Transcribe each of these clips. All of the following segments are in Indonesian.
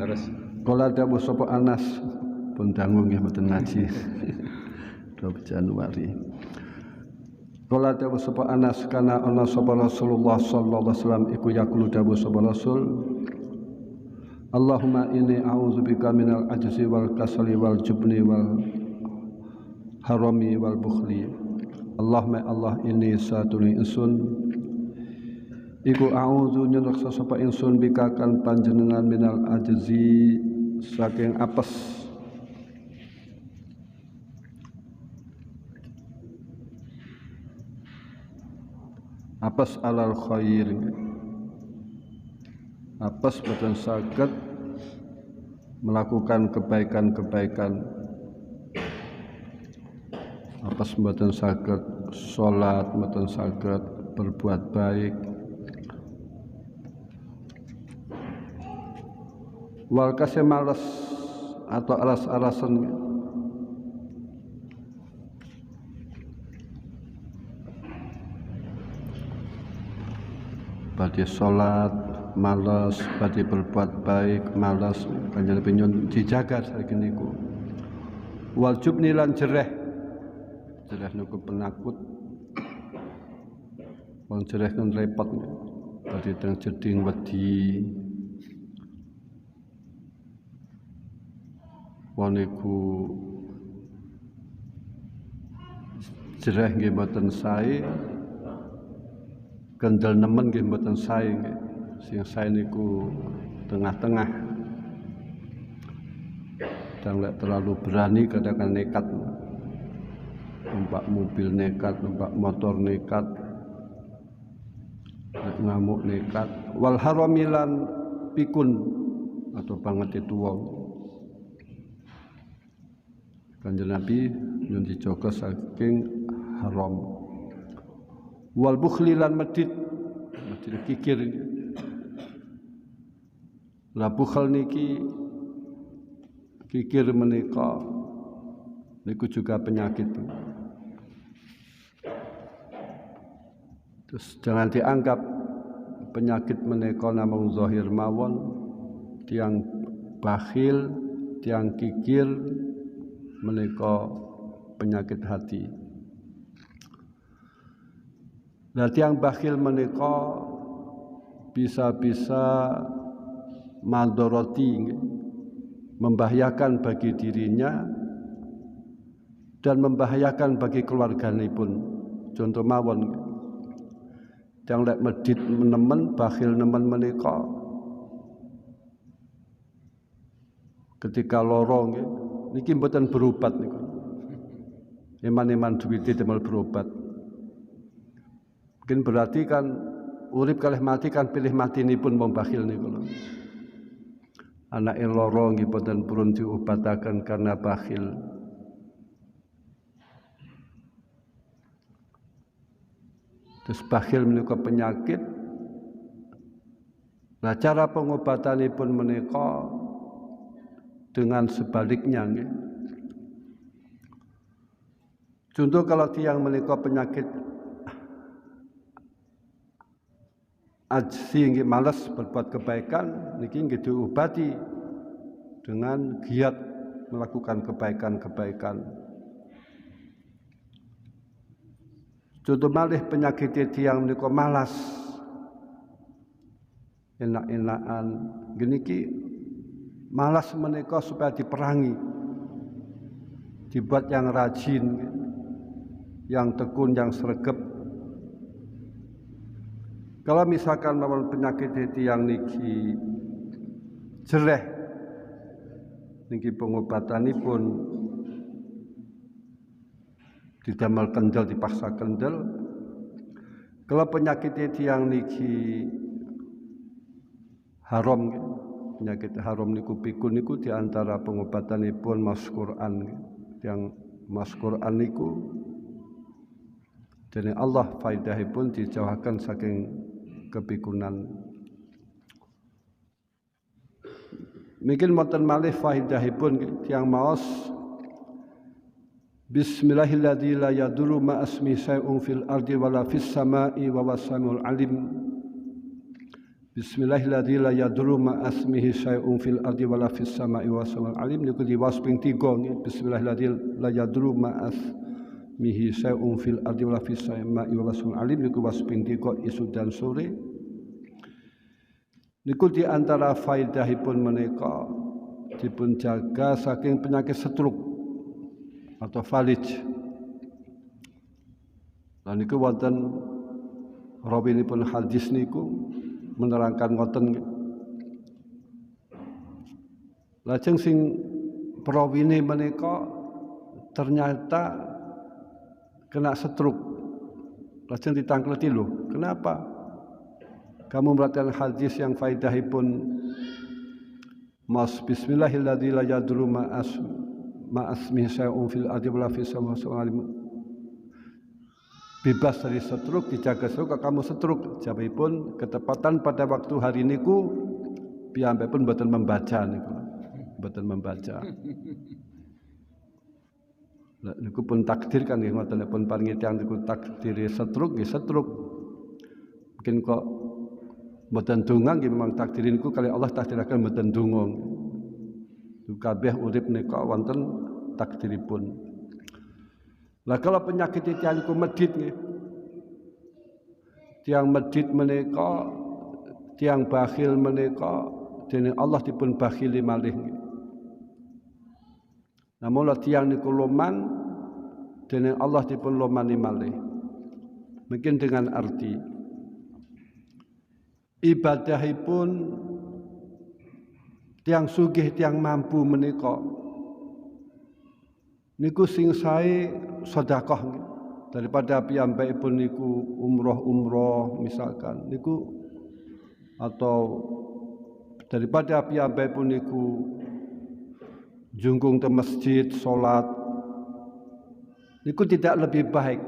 Terus kala dawuh sapa Anas pun dangu nggih mboten ngaji 2 Januari. Kala dawuh sapa Anas kana ana sapa Rasulullah sallallahu alaihi wasallam iku yaqulu dawuh sapa Rasul Allahumma inni a'udzubika minal ajzi wal kasali wal jubni wal harami wal bukhli. Allahumma Allah inni satuni insun iku a'udzu nyreksa sapa ingsun bika kan panjenengan minal ajzi saking apes alal khair apes boten saged melakukan kebaikan-kebaikan apes boten saged salat boten saged berbuat baik wal kasih malas atau alas-alasan badhe salat malas badhe berbuat baik malas kanjeng Nabi dijaga saiki niku wal jubni lan jereh niku penakut wong jereh kan repot badhe teng jeding wedi waniku jereh nggih mboten sae kendel nemen nggih mboten sae nggih sing sae niku tengah-tengah dan lek terlalu berani kadang-kadang nekat numpak mobil nekat numpak motor nekat ngamuk nekat wal haramilan pikun atau banget itu wong Kanjeng Nabi nyun dijaga saking haram. Wal bukhli lan medit kikir. La bukhl niki kikir menika niku juga penyakit. Terus jangan dianggap penyakit menika namung zahir mawon, tiang bakhil, tiang kikir menika penyakit hati. Nah, tiang bakhil menika bisa-bisa mandoroti, membahayakan bagi dirinya dan membahayakan bagi keluarganipun. Contoh mawon, yang lek medit nemen, bakhil nemen menika ketika loro niki mboten berobat niku. Eman-eman duwite temel berobat. Mungkin berarti kan urip kalih mati kan pilih matinipun wong bakhil niku lho. Anake lara nggih boten purun diobataken karena bakhil. Terus bakhil menika penyakit. Nah, cara pengobatanipun menika dengan sebaliknya nggih. Contoh kalau tiang menika penyakit ajzi nggih malas berbuat kebaikan niki nggih diobati dengan giat melakukan kebaikan-kebaikan. Contoh malih penyakit tiang menika malas enak-enakan niki malas menika supaya diperangi, dibuat yang rajin, yang tekun, yang sregep. Kalau misalkan mawon penyakit tiang niki jereh, niki pengobatanipun didamel kendel, dipaksa kendel. Kalau penyakit tiang niki haram, penyakit haram niku pikun niku diantara pengobatanipun mas Quran yang mas Quran niku dening Allah faedahipun dijauhaken saking kepikunan. Mungkin wonten malih faedahipun tiyang maos Bismillahilladzi la yadurru ma asmi syai'un fil ardi wala fis sama'i wa wasamul alim. Bismillahilladzi la yadurru ma asmihi syai'un fil ardi wala fis sama'i wa wasamul alim niku diwaos ping 3 nggih. Bismillahilladzi la yadurru ma asmihi syai'un fil ardi wala fis sama'i wa wasamul alim niku was ping 3 isu dan sore. Niku di antara faedahipun menika dipun jaga saking penyakit stroke atau falij. Lan niku wonten rawinipun hadis niku menerangkan ngoten. Lajeng sing prawine menika ternyata kena stroke. Lajeng ditangkleti lho, kenapa? Kamu melakukan hadis yang faedahipun mas bismillahilladzi la yadurru ma asmihi syai'un fil ardi wala fis sama'i bebas dari stroke, dijaga stroke, kamu stroke. Jawabipun ketepatan pada waktu hari niku piyambakipun mboten membaca niku. Mboten membaca. Lah niku pun takdir kan nggih ngoten pun paringi tiyang niku takdir stroke nggih stroke. Mungkin kok mboten donga nggih memang takdirin niku kali Allah takdiraken mboten donga. Kabeh urip nika wonten takdiripun. Lah kalau penyakit tiyang niku medhit nggih. Tiyang medhit menika, tiyang bakhil menika dening Allah dipun bakhili malih nggih. Namun tiyang niku loman dening Allah dipun lomani malih. Mungkin dengan arti ibadahipun tiyang sugih tiyang mampu menika niku sing sae sedekah daripada piyambakipun niku umroh misalkan niku atau daripada piyambakipun niku jungkung te masjid salat niku tidak lebih baik.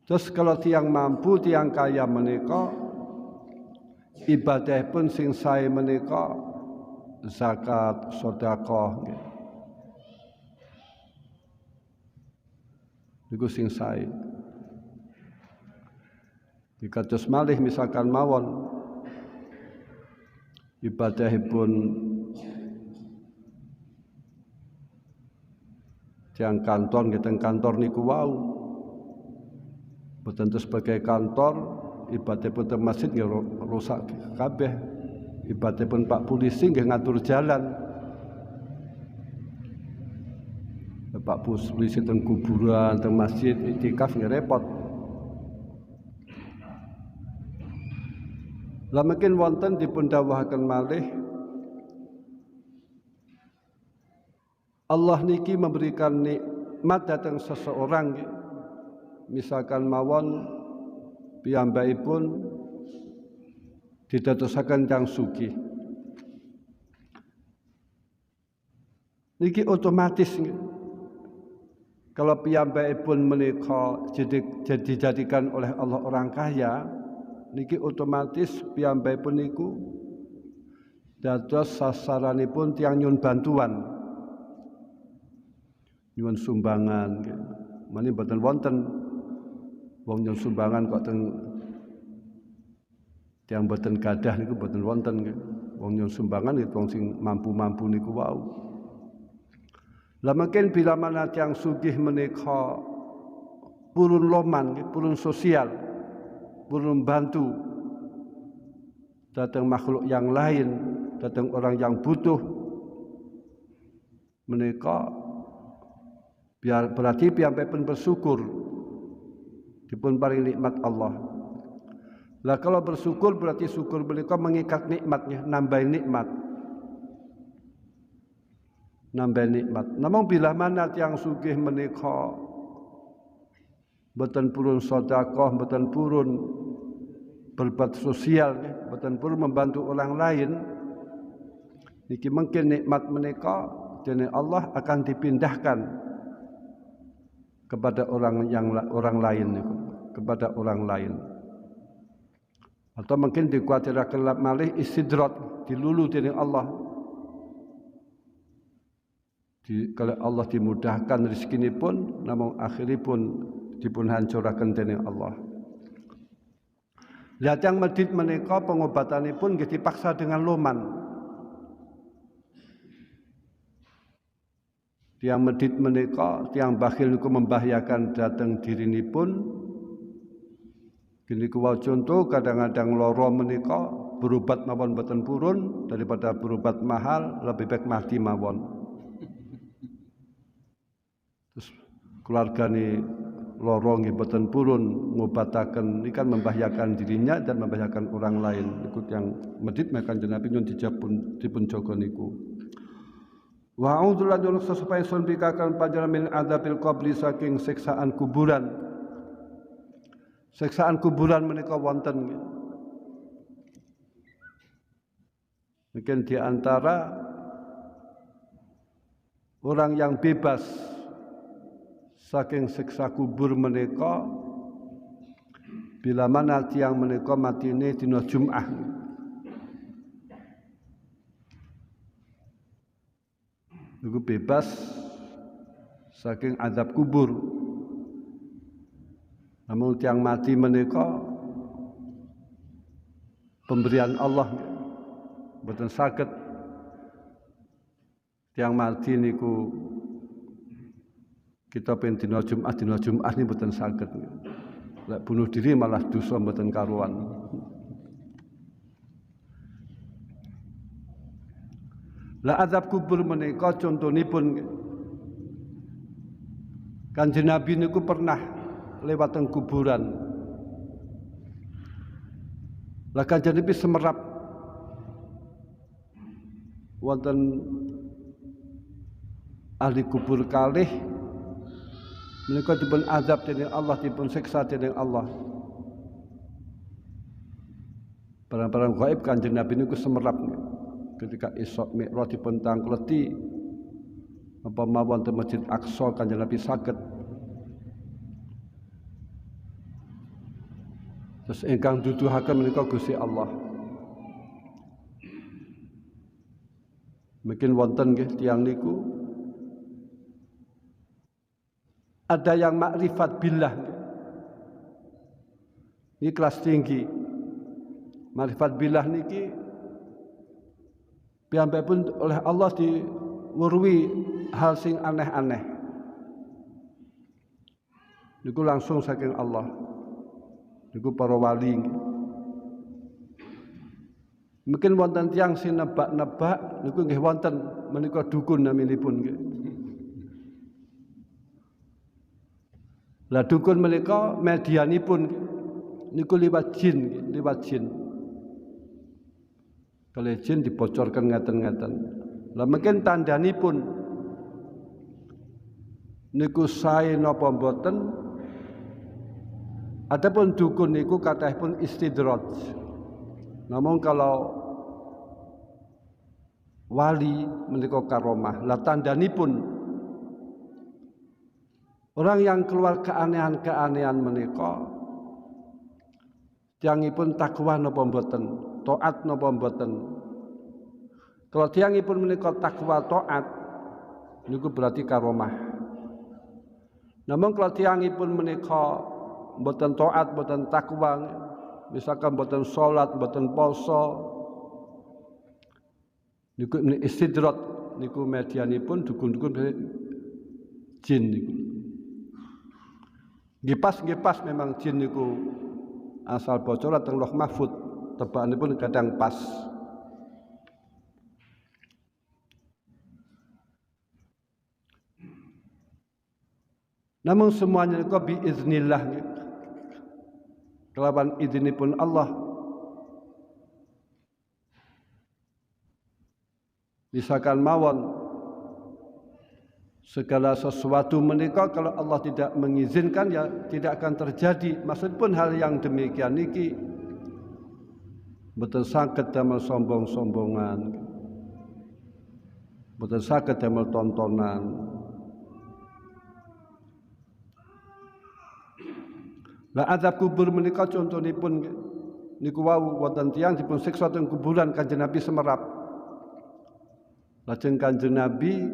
Terus kalau tiyang mampu tiyang kaya menika ibadah pun sing sae menika zakat, sedekah nggih. Niku sing sae. Dikados malih misalkan mawon ibadahipun tiyang kantor nggih teng kantor niku wau. Boten sebagai kantor ibadahipun teng masjid nggih rusak kabeh. Ibadahipun Pak Polisi nggih ngatur jalan. Pak Polisi teng kuburan, teng masjid iktikaf nggih repot. Lah mungkin wonten dipun dawuhaken malih Allah niki memberikan nikmat datang seseorang misalkan mawon piyambakipun didadosaken tiyang sugih. Niki otomatis kalau piyambakipun menika dijadikan oleh Allah orang kaya, niki otomatis piyambakipun niku dados sasaranipun tiyang nyuwun bantuan. Nyuwun sumbangan. Mani boten wonten wong nyuwun sumbangan kok teng tiyang boten gadah niku boten wonten nggih. Wong nyuwun sumbangan itu wong sing mampu-mampu niku wau. Lah mungkin bila mana tiyang sugih menika purun loman, purun sosial, purun bantu datang makhluk yang lain, datang orang yang butuh menika biar berarti piyambakipun bersyukur dipun paring nikmat Allah. Lah kalau bersyukur berarti syukur menika mengikat nikmatnya, nambah nikmat. Nambah nikmat. Namun bila mana tiyang sugih menika boten purun sedekah, boten purun berbuat sosial, boten purun membantu orang lain, niki mungkin nikmat menika dening Allah akan dipindahkan kepada orang lain niku, kepada orang lain. Atau mungkin dikuatiraken malih istidrat, dilulu dening Allah. Kalau Allah dimudahkan rezekinipun, namun akhiripun dipun hancuraken dening Allah. Lihat yang medit menika pengobatanipun nggih dipaksa dengan loman. Tiang medit menika, tiang bakhil niku membahayakan dhateng dirinipun. Gini kuwi contoh kadang-kadang lara menika berobat mawon boten purun daripada berobat mahal lebih baik mati mawon. Terus keluargane lara nggih boten purun ngobataken iki kan membahayakan dirinya dan membahayakan orang lain. Niku yang medit maka Nabi nyun dipun jaga niku. Wa a'udzubillahi supaya sun bikakan panjenengan min adzabil qabri saking siksaan kuburan. Siksaan kuburan menika wonten. Mungkin di antara orang yang bebas saking siksa kubur menika bila mana tiang menika matine dina Jumat. Niku bebas saking azab kubur. Namun tiang mati menika pemberian Allah boten saged tiang mati niku kita pengen dina Jumat ini boten saged. Lek bunuh diri malah dosa boten karuan. Lah azab kubur menika contonipun Kanjeng Nabi niku pernah lewat teng kuburan. Lah Kanjeng Nabi semerap wonten ahli kubur kalih menika dipun azab dening Allah, dipun siksa dening Allah. Barang-barang gaib Kanjeng Nabi niku semerap ketika Isra Mi'raj dipun tangkleti apa mawon teng Masjid Aqsa Kanjeng Nabi saged. Terus ingkang duduhaken menika Gusti Allah. Mungkin wonten nggih tiyang niku ada yang makrifat billah. Ini kelas tinggi. Makrifat billah niki piyambakipun oleh Allah diweruhi hal sing aneh-aneh. Niku langsung saking Allah. Niku para wali. Mungkin wonten tiyang sing nebak-nebak niku nggih wonten menika dukun naminipun nggih. Lah dukun menika medianipun niku liwat jin, liwat jin. Kalau jin dibocorkan ngaten-ngaten. Lah mungkin tandanipun niku sae napa mboten. Adapun dukun niku kathahipun istidraj. Namun kalau wali menika karomah. Lah tandanipun orang yang keluar keanehan-keanehan menika tiyangipun takwa napa mboten, taat napa mboten. Kalau tiyangipun menika takwa taat niku berarti karomah. Namun kalau tiyangipun menika mboten taat, mboten takwa, misalkan mboten salat, mboten poso, niku istidrat niku medianipun dukun-dukun jin niku. Ngipas memang jin niku asal bocor teng Lauh Mahfuz, tebakanipun kadang pas. Namun semuanya niku biiznillah. Kelawan izinipun Allah. Misalkan mawon segala sesuatu menika kalau Allah tidak mengizinkan ya tidak akan terjadi. Maksudipun hal yang demikian niki boten saged damel sombong-sombongan. boten saged damel tontonan. Lah azab kubur menika contonipun niku wau wonten tiyang dipun siksa teng kuburan Kanjeng Nabi semerap. Lajeng Kanjeng Nabi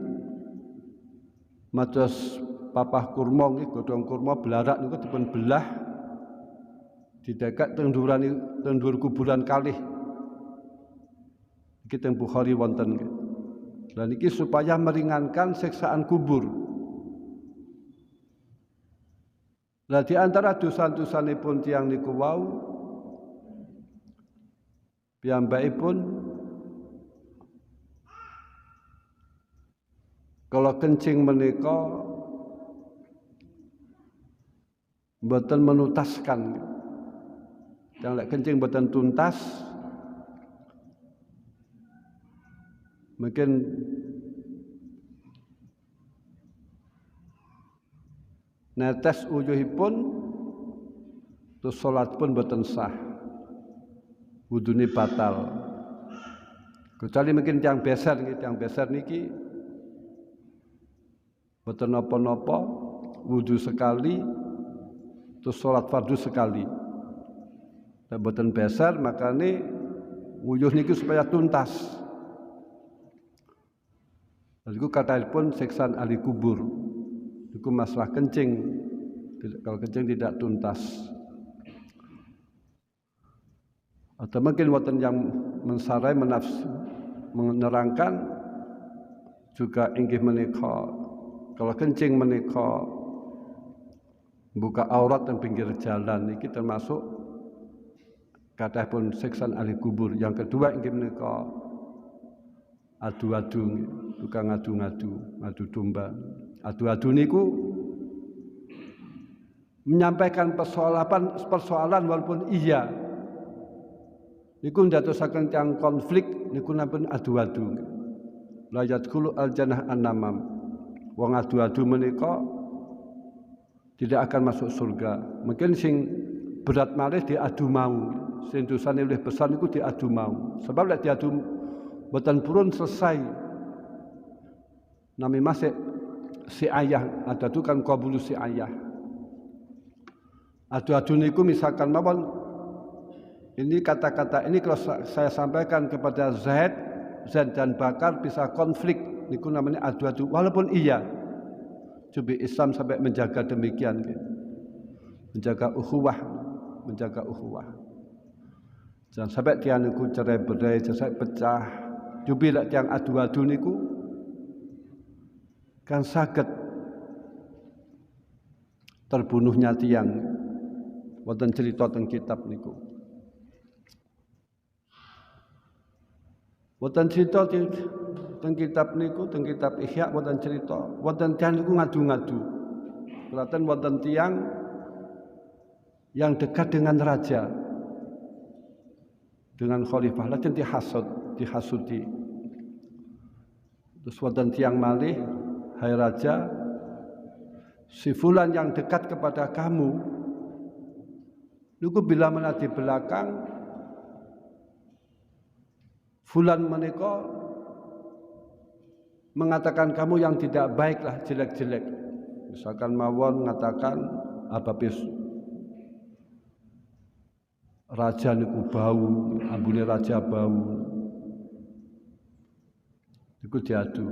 mados papah kurma nggih godhong kurma belarak niku dipun belah didekak teng dhuwur kuburan kalih. Iki teng Bukhari wonten nggih. Lah niki supaya meringankan siksaan kubur. Lah di antara dosa-dosanipun tiyang niku wau piyambakipun kalau kencing menika mboten menutaskan. Yang lek kencing mboten tuntas mungkin netes uyuhipun terus salat pun boten sah, wudune batal. Kecuali mungkin yang beser niki boten napa-napa, wudu sekali terus salat fardu sekali. Nek boten beser makane uyuh niki supaya tuntas. Niku kathahipun siksaan ahli kubur. Itu masalah kencing, kalau kencing tidak tuntas. Atau mungkin wonten yang mensarai menerangkan juga inggih menika kalau kencing menika buka aurat dan pinggir jalan iki termasuk kathahipun siksaan ahli kubur. Yang kedua inggih menika adu-adu, tukang ngadu domba. Adu-adu niku menyampaikan persoalan walaupun iya niku ndadosaken tiyang konflik niku nampun adu-adu. La yadkhulu al-jannah an-namam. Wong adu-adu menika tidak akan masuk surga. Mungkin sing berat malih diadu mau, sing dosane luwih besar niku diadu mau. Sebab lek diadu boten purun selesai. Nami masih si ayah, adu kan qabulu si ayah. Adu-adu niku misalkan mawon ini kata-kata ini kalau saya sampaikan kepada Zaid dan Bakar bisa konflik niku namanya adu-adu walaupun iya. Coba Islam sampai menjaga demikian, menjaga ukhuwah. Jangan sampai tiang niku cerai-berai, sampai pecah. Coba lek tiang adu-adu niku kan saged terbunuhnya tiang. Wonten cerita teng kitab niku. Wonten cerita teng kitab niku, teng kitab Ihya wonten cerita, wonten tiang niku ngadu-ngadu. Kelaten wonten tiang yang dekat dengan raja, dengan khalifah, lajeng dihasuti. Terus wonten tiang malih, hai raja, si fulan yang dekat kepada kamu niku bila mana di belakang fulan menika mengatakan kamu yang tidak baiklah, jelek-jelek. Misalkan mawon mengatakan ababis raja niku bau, ambune raja bau. Niku diadu.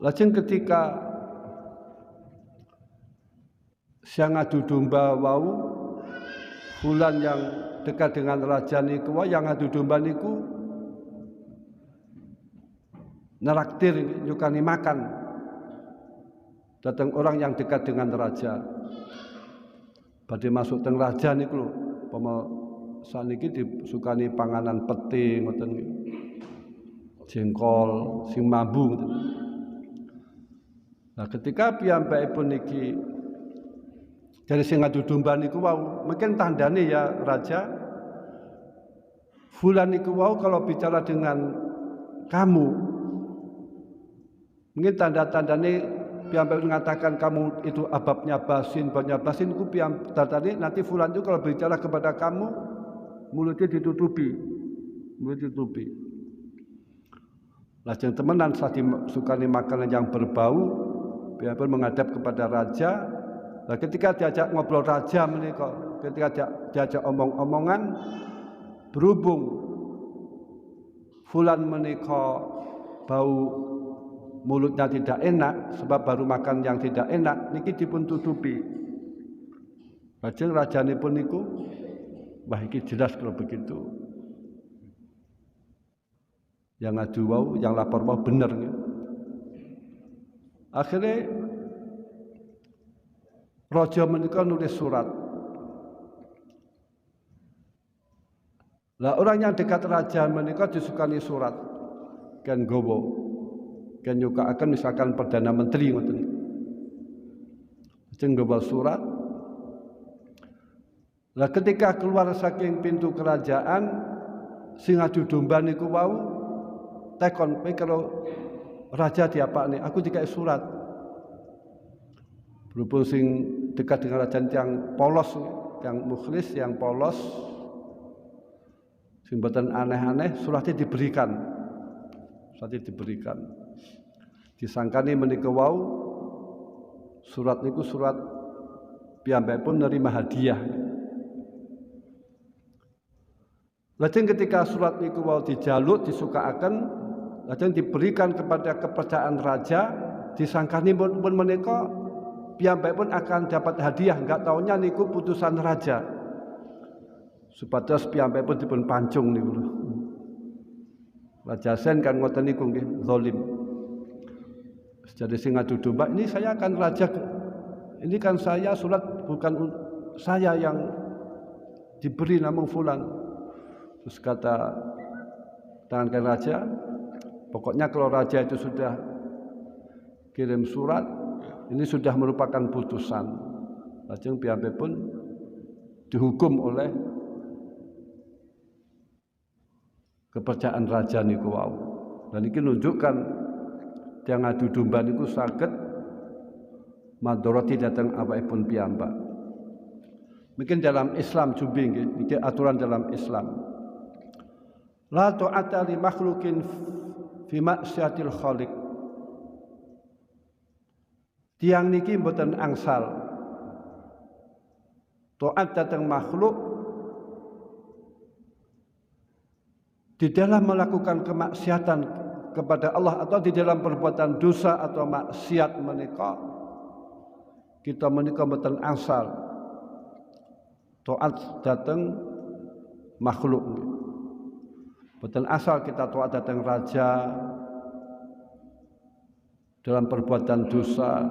Lajeng ketika siang adu domba wau, fulan yang dekat dengan raja niku yang adu domba niku neraktir nyukani makan datang orang yang dekat dengan raja. Badhe masuk teng raja niku lho, pama saniki disukani panganan pete ngoten jengkol sing mambu ngoten. Nah, ketika piyambakipun niki dari sing ngadu domba niku wau, mungkin tandane ya raja, fulan niku wau kalau bicara dengan kamu, mungkin tanda-tandane piyambak mengatakan kamu itu ababnya basin, niku tandane nanti fulan itu kalau bicara kepada kamu mulutnya ditutupi. Lajeng temenan saat disukani makanan yang berbau, piyambakipun menghadap kepada raja. Nah, ketika diajak ngobrol raja menika, ketika diajak omong-omongan, berhubung fulan menika bau mulutnya tidak enak sebab baru makan yang tidak enak, niki dipun tutupi. Lajeng rajanipun niku, wah iki jelas kalau begitu. Yang ngadu wau, yang lapor wau bener. Akhirnya raja menika nulis surat. Lah orang yang dekat raja menika disukani surat. Kan gowo. Kan nyukaaken misalkan perdana menteri ngoten. Lajeng gowo surat. Lah ketika keluar saking pintu kerajaan, sing adu domba niku wau tekon kalau raja diapakne, aku dikai surat. Berhubung sing dekat dengan raja yang polos, yang mukhlis, yang polos, sing boten aneh-aneh, suratnya diberikan. Suratnya diberikan. Disangkani menika wau surat niku surat piyambakipun nerima hadiah. Lajeng ketika surat niku wau dijaluk disukaaken, lajeng diberikan kepada kepercayaan raja, disangkani pun menika piyambakipun akan dapat hadiah, enggak taunya niku putusan raja. Supados piyambakipun dipun pancung niku. Raja Sen kan ngoten niku nggih, zalim. Jadi sing ngadu domba, ini saya akan raja, ini kan saya surat bukan saya yang diberi namun fulan. Terus kata tangan raja, pokoknya kalau raja itu sudah kirim surat, ini sudah merupakan putusan. Lajeng piyambakipun dihukum oleh kepercayaan raja niku wau. Dan iki nunjukkan yang adu domba niku saged madharati dhateng awakipun piyambak. Mungkin dalam Islam jumbi nggih, iki aturan dalam Islam. La ta'ata li makhluqin fi maksiatil khaliq. Tiang niki mboten angsal taat dhateng makhluk di dalam melakukan kemaksiatan kepada Allah atau di dalam perbuatan dosa atau maksiat menika, kita menika mboten angsal taat dhateng makhluk. Mboten asal kita taat dhateng raja dalam perbuatan dosa.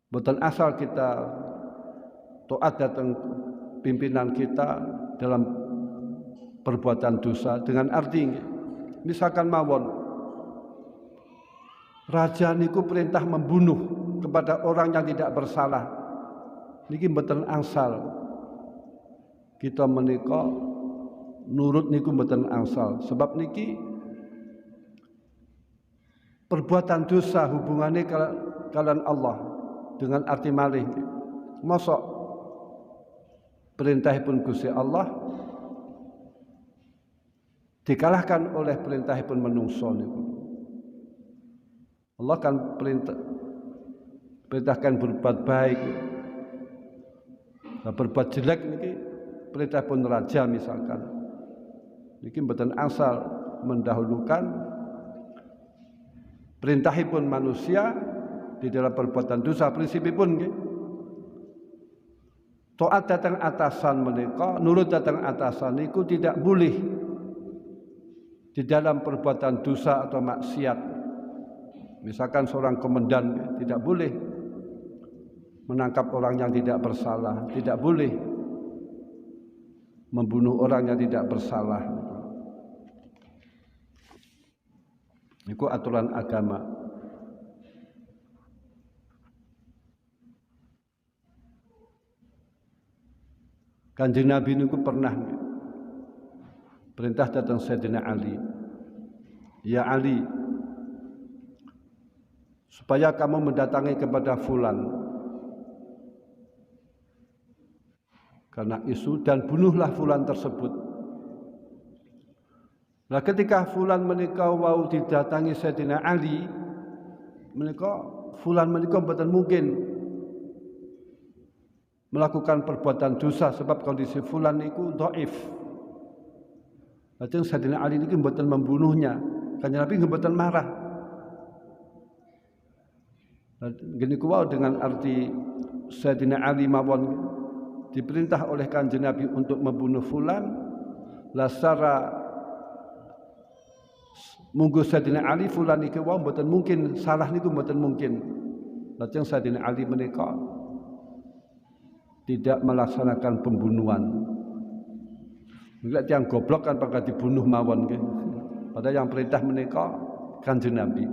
Mboten asal kita taat dhateng pimpinan kita dalam perbuatan dosa, dengan arti misalkan mawon raja niku perintah membunuh kepada orang yang tidak bersalah, niki mboten angsal kita menika nurut niku mboten angsal, sebab niki perbuatan dosa hubungannya kalian Allah, dengan arti malih mosok perintahipun Gusti Allah dikalahkan oleh perintahipun menungso niku. Allah kan perintahkan berbuat baik, nah, berbuat jelek niki perintahipun raja misalkan. Niki mboten asal mendahulukan perintahipun manusia di dalam perbuatan dosa. Prinsipipun nggih taat dhateng atasan menika, nurut dhateng atasan niku tidak boleh di dalam perbuatan dosa atau maksiat. Misalkan seorang komandan tidak boleh menangkap orang yang tidak bersalah, tidak boleh membunuh orang yang tidak bersalah. Itu aturan agama. Kanjeng Nabi niku pernah perintah datang Sayyidina Ali, ya Ali, supaya kamu mendatangi kepada fulan karena isu, dan bunuhlah fulan tersebut. Lah ketika fulan menika wau didatangi Sayyidina Ali, menika fulan menika mboten mungkin melakukan perbuatan dosa sebab kondisi fulan niku dhaif. Lajeng Sayyidina Ali niki mboten membunuhnya. Kanjeng Nabi mboten marah. Gini ku wau dengan arti Sayyidina Ali mawon diperintah oleh Kanjeng Nabi untuk membunuh fulan, la sara munggu Sayyidina Ali fulan niki wau mboten mungkin salah niku mboten mungkin. Lajeng Sayyidina Ali menika tidak melaksanakan pembunuhan. Enggak yang goblok kan bakal dibunuh mawon nggih. Padahal yang perintah menika Kanjeng Nabi.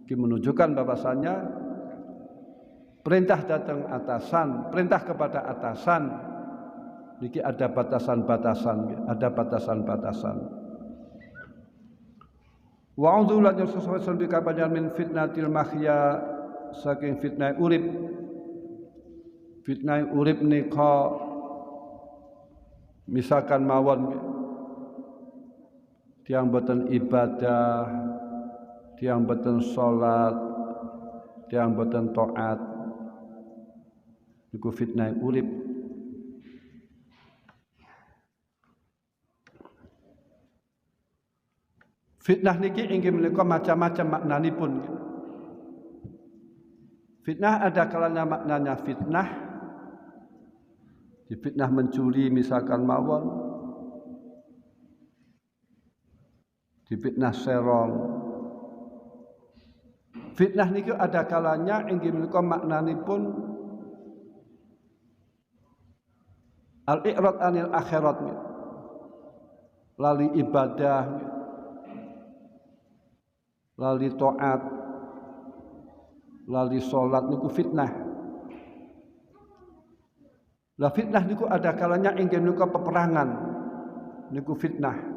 Iki menunjukkan bahwasanya perintah datang atasan, perintah kepada atasan niki ada batasan-batasan, ada batasan-batasan. Wa'udzu lan yusawwisun bika min fitnatil mahya saking fitnah urip. Fitnah urip nika misalkan mawon tiang boten ibadah, tiang boten salat, tiang boten taat niku fitnah urip. Fitnah niki inggih menika macam-macam maknanipun. Fitnah ada kalanya maknanya fitnah, difitnah mencuri misalkan mawon, difitnah serong. Fitnah niki ada kalanya inggih menika maknanipun al-i'rad anil akhirat, lali ibadah, lali taat, lali salat niku fitnah. Lah fitnah niku ada kalanya inggih menika peperangan niku fitnah.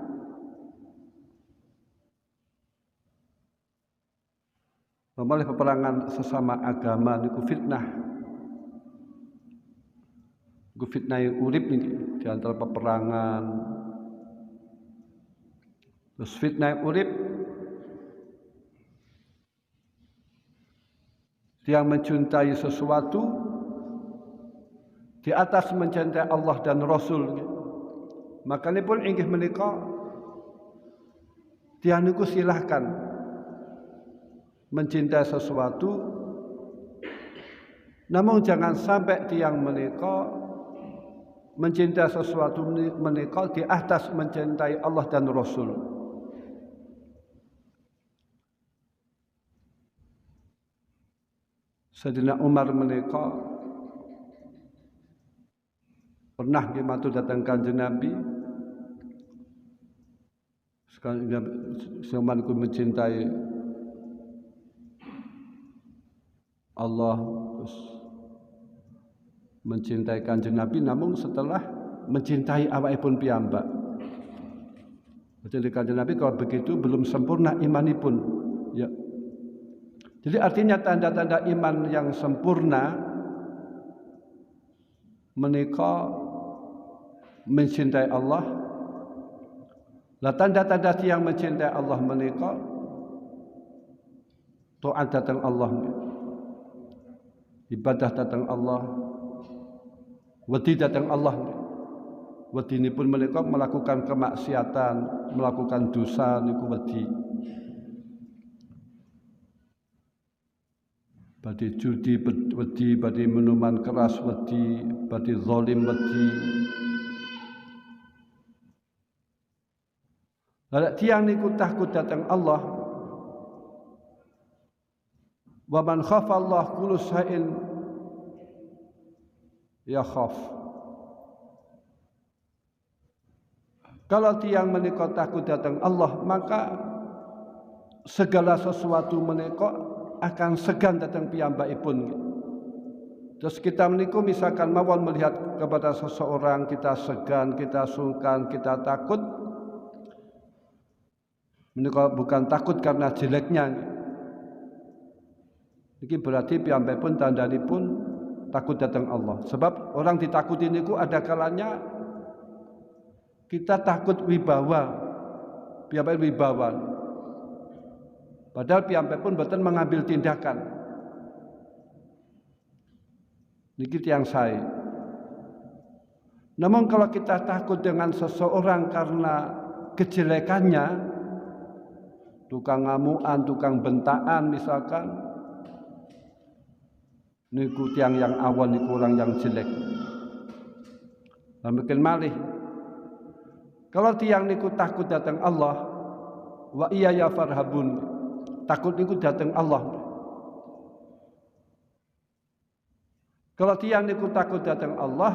Malah peperangan sesama agama niku fitnah. Niku fitnah urip niki di antara peperangan. Terus fitnah urip yang mencintai sesuatu di atas mencintai Allah dan Rasul. Makanya pun inggih menika tiang niku silahkan mencintai sesuatu, namun jangan sampai tiang menika mencintai sesuatu menika di atas mencintai Allah dan Rasul. Sayyidina Umar menika pernah matur datang Kanjeng Nabi. Sekarang Umar ku mencintai Allah, terus mencintai Kanjeng Nabi, namun setelah mencintai awakipun piyambak. Mencintai Kanjeng Nabi kalau begitu belum sempurna imanipun. Ya. Jadi artinya tanda-tanda iman yang sempurna menika mencintai Allah. Lah tanda-tanda yang mencintai Allah menika taat datang Allah, ibadah datang Allah, wedi datang Allah. Wedinipun menika melakukan kemaksiatan, melakukan dosa niku wedi. Badhe judi wedi, badhe minuman keras wedi, badhe zalim wedi. Lah tiyang niku takut datang Allah. Wa man khafa Allah kullu shay'in yakhaf. Kalau tiang menika takut datang Allah, maka segala sesuatu menika akan segan datang piyambakipun. Terus kita meniku misalkan mawon melihat kepada seseorang kita segan, kita sungkan, kita takut. Menika bukan takut karena jeleknya. Ini berarti piyambakipun tandhanipun takut datang Allah. Sebab orang ditakuti niku ada kalanya kita takut wibawa, piyambake wibawa. Padahal piyambake pun boten mengambil tindakan. Niki tiyang sae. Namun kalau kita takut dengan seseorang karena kejelekannya, tukang ngamuan, tukang bentaan misalkan, niku tiyang yang awal niku orang yang jelek. Mungkin malih. Kalau tiang niku takut datang Allah, wa iya ya farhabun, takut niku datang Allah. Kalau tiang niku takut datang Allah,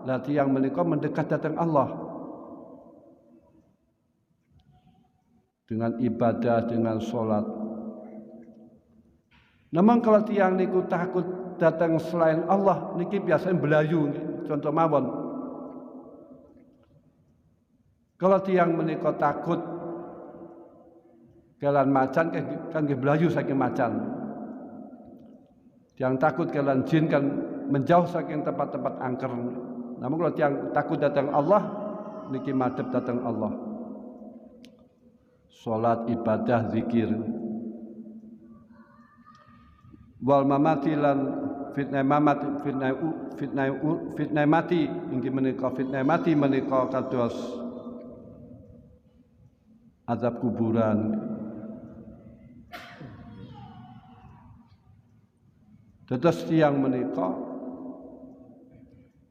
lah tiang menika mendekat datang Allah dengan ibadah, dengan sholat. Namun kalau tiang niku takut datang selain Allah, niki biasanya belayu, contoh mawon. Kalau tiang menika takut kelan macan kan nggih belayu saking macan. Tiang takut kelan jin kan menjauh saking tempat-tempat angker. Namun kalau tiang takut datang Allah, niki madhep datang Allah. Salat, ibadah, zikir. Wal mamati lan fitnah mamat, fitnah mati inggih menika fitnah mati menika kados azab kuburan. Dados tiyang menika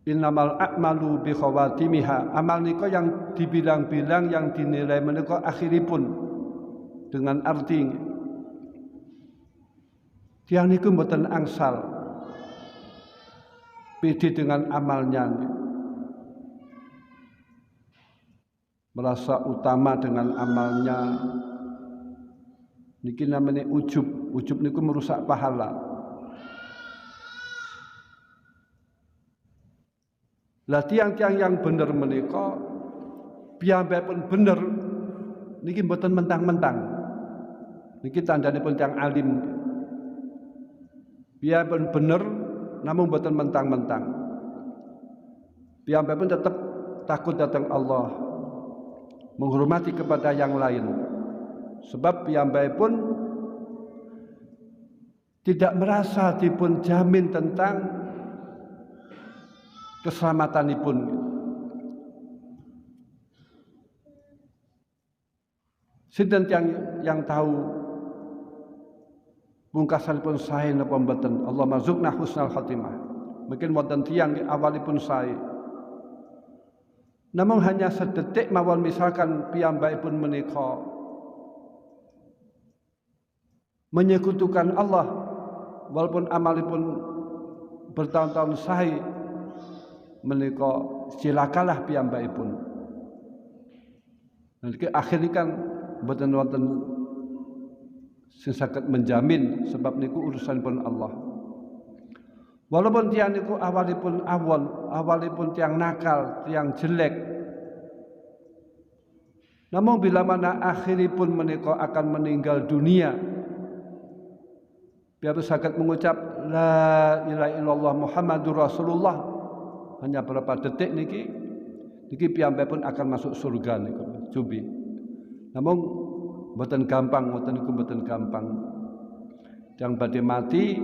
innamal a'malu bi khawatimiha, amal nika yang dibilang-bilang yang dinilai menika akhiripun, dengan arti tiyang niku mboten angsal pede dengan amalnya, merasa utama dengan amalnya, niki namanya ujub. Ujub niku merusak pahala. Lah tiang-tiang yang bener menika piyambakipun bener niki mboten mentang-mentang. Niki tandhanipun tiang alim. Piyambakipun bener namun mboten mentang-mentang. Piyambakipun tetap takut datang Allah, menghormati kepada yang lain. Sebab piyambakipun tidak merasa dipun jamin tentang keselamatanipun. Sinten yang tahu pungkasanipun sae napa mboten? Allah marzuqna husnal khatimah. Mungkin wonten tiyang awalipun sae. Namun hanya sedetik mawon misalkan piyambakipun menika menyekutukan Allah walaupun amalipun bertahun-tahun sae, menika cilakalah piyambakipun. Niki akhirnya kan mboten wonten sing saged menjamin sebab niku urusanipun Allah. Walaupun tiyang niku awalipun awalipun tiyang nakal, tiyang jelek. Namun bila mana akhiripun menika akan meninggal dunia, biar saged mengucap la ilaha illallah Muhammadur Rasulullah, hanya berapa detik niki piyambakipun akan masuk surga niku jubi. Namun mboten gampang, mboten gampang. Yang badhe mati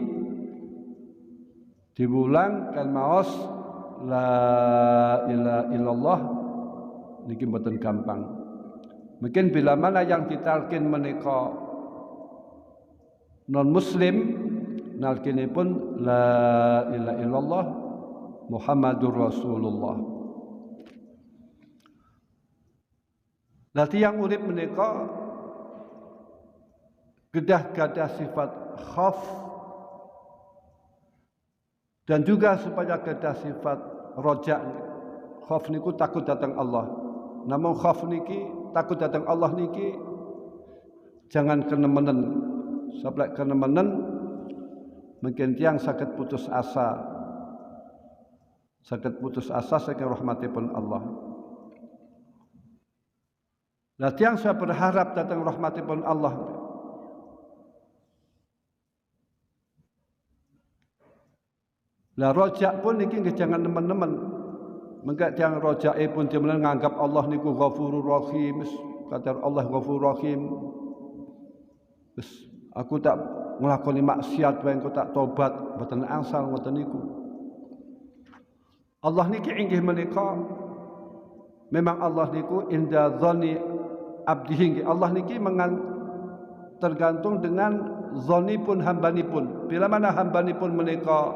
diulang kan maos la ilaha illallah niki mboten gampang. Mungkin bila mana yang ditalkin menika non muslim, nalkinipun la ilaha illallah Muhammadur Rasulullah. Lah tiyang urip menika gadah sifat khauf dan juga supaya gadah sifat roja. Khauf niku takut datang Allah. Namun khauf niki takut datang Allah niki jangan kenemenen. Sebab kenemenen mungkin tiyang saged putus asa. Saged putus asa saking rahmatipun Allah. Lah tiyang saya berharap datang rahmatipun Allah. Lah rojak pun niki jangan nemen-nemen. Mengko tiyang rojake pun demen nganggap Allah niku Ghafurur Rahim, kata Allah Ghafurur Rahim. Terus aku tak nglakoni maksiat wae engko tak tobat, mboten angsal ngoten niku. Allah niki inggih menika memang Allah niku inda dzanni abdihi. Allah niki tergantung dengan zonipun hambanipun. Bila mana hambanipun menika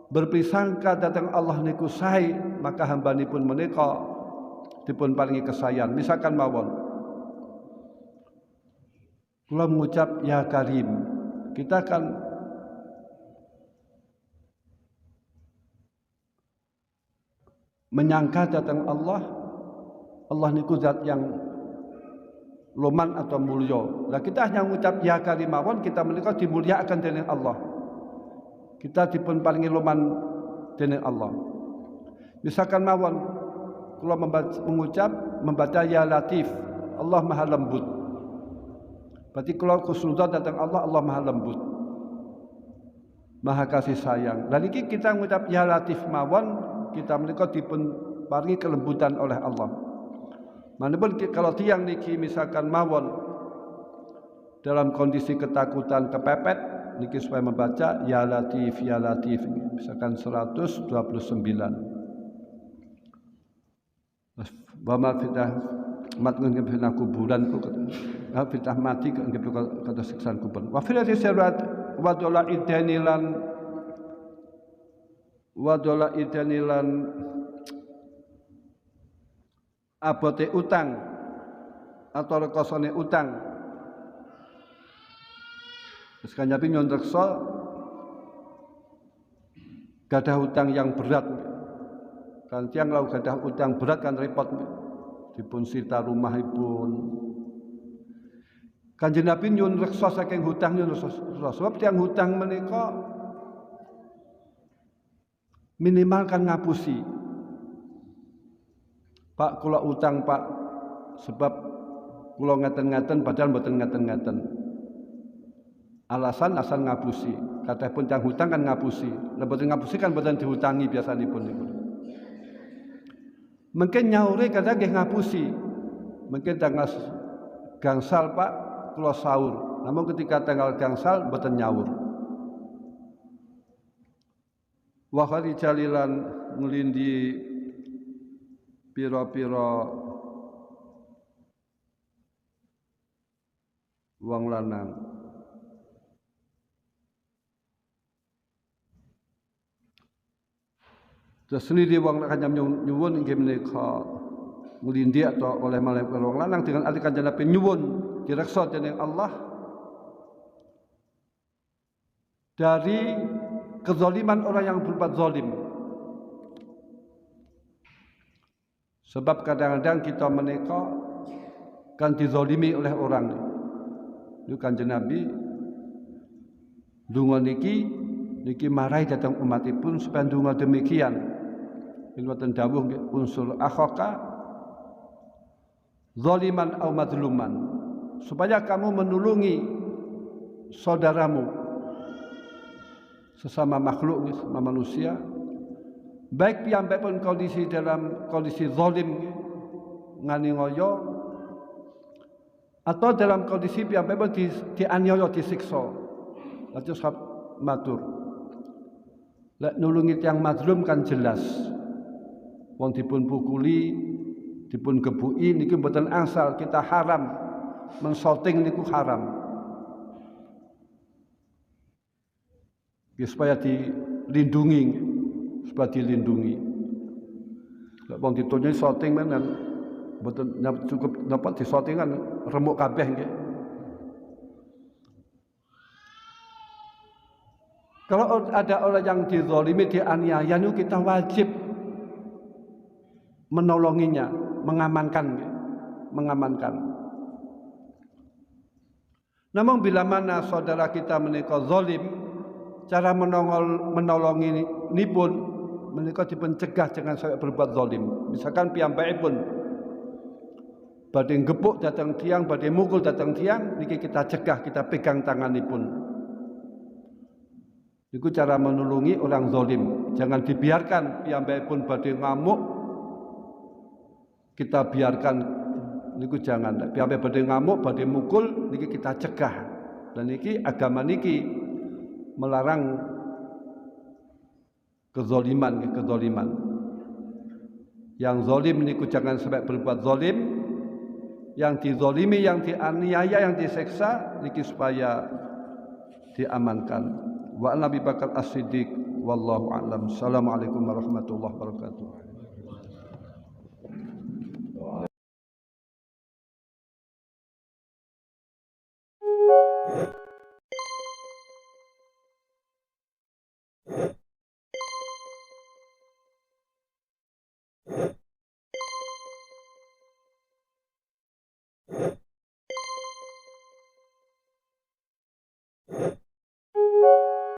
berpisangka datang Allah niku sae, maka hambanipun menika dipun paringi kesayan. Misalkan mawon kula mengucap ya Karim, kita akan menyangka datang Allah niku zat yang loman atau mulya. Lah kita hanya mengucap ya Karim mawon, kita menika dimulyakaken dening Allah. Kita dipun paringi loman dening Allah. Misalkan mawon kula membaca ya Latif, Allah Maha Lembut. Berarti kalau khusnudzon datang Allah Maha Lembut, Maha Kasih Sayang. Dan ini kita mengucap ya Latif mawon, kita menika dipun paringi kelembutan oleh Allah. Manapun kalau tiang niki misalkan mawon dalam kondisi ketakutan kepepet niki supaya membaca ya Latif misalkan 129. Bama fitah mat nggih kuburan ku fitah mati nggih kata siksaan kubur. Wa fil sirat wa dola idanilan abote utang atau rekosane utang. Terus kanjapi nyondreksa gadah utang yang berat. Kan tiang lau gadah utang berat kan repot, dipun sita rumahipun. Kanjeng Nabi nyun reksa saking hutang nyun reksa sebab tiang hutang menika minimal kan ngapusi. Pak kula utang Pak sebab kula ngaten-ngaten padahal mboten ngaten-ngaten. Alasan asal ngapusi. Katanya pun tiang hutang kan ngapusi. Lah mboten ngapusi kan mboten dihutangi biasanipun niku. Mungkin nyaure kadang nggih ngapusi. Mungkin tanggal gangsal Pak kula sahur. Namun ketika tanggal gangsal mboten nyaur. Wa khali jalilan nglindi pira-pira wong lanang. Terus sendiri wong kanyam nyuwun inggih menika nglindi atau oleh malaikat wong lanang dengan arti kanjeng Nabi nyuwun direksa dening Allah dari kezaliman orang yang berbuat zalim. Sebab kadang-kadang kita menika kan dizalimi oleh orang. Itu kanjeng Nabi donga niki marahi datang umatipun supaya donga demikian. Ilwatan dawuh unsur akhaka zaliman au madluman, supaya kamu menulungi saudaramu sesama makhluk, sesama manusia, baik piyambakipun kondisi dalam kondisi zalim ngani ngoyo atau dalam kondisi piyambakipun dianiaya disiksa. Lajeng sahab matur, lek nulungi tiyang mazlum kan jelas. Wong dipun pukuli, dipun gebuki niki mboten angsal, kita haram. Mensorting niku haram. Supaya dilindungi, Lek wong ditonyoki sorting menan mboten cukup dapat disortingan remuk kabeh nggih. Kalau ada orang yang dizalimi, dianiaya, kita wajib menolonginya, mengamankan. Namun bila mana saudara kita menika zalim, cara menolongi nipun menika dipun cegah jangan sampai berbuat zalim. Misalkan piyambakipun badhe gepuk datang tiang, badhe mukul datang tiang, niki kita cegah, kita pegang tanganipun. Itu cara menolongi orang zalim. Jangan dibiarkan piyambakipun badhe ngamuk, kita biarkan niku jangan. Piambe badhe ngamuk, badhe mukul niki kita cegah. Dan niki agama niki melarang kezaliman. Yang zalim niku jangan sampai berbuat zalim. Yang dizalimi, yang dianiaya, yang diseksa niki supaya diamankan. Wa Nabi Bakar As-Siddiq wallahu a'lam. Assalamualaikum warahmatullahi wabarakatuh.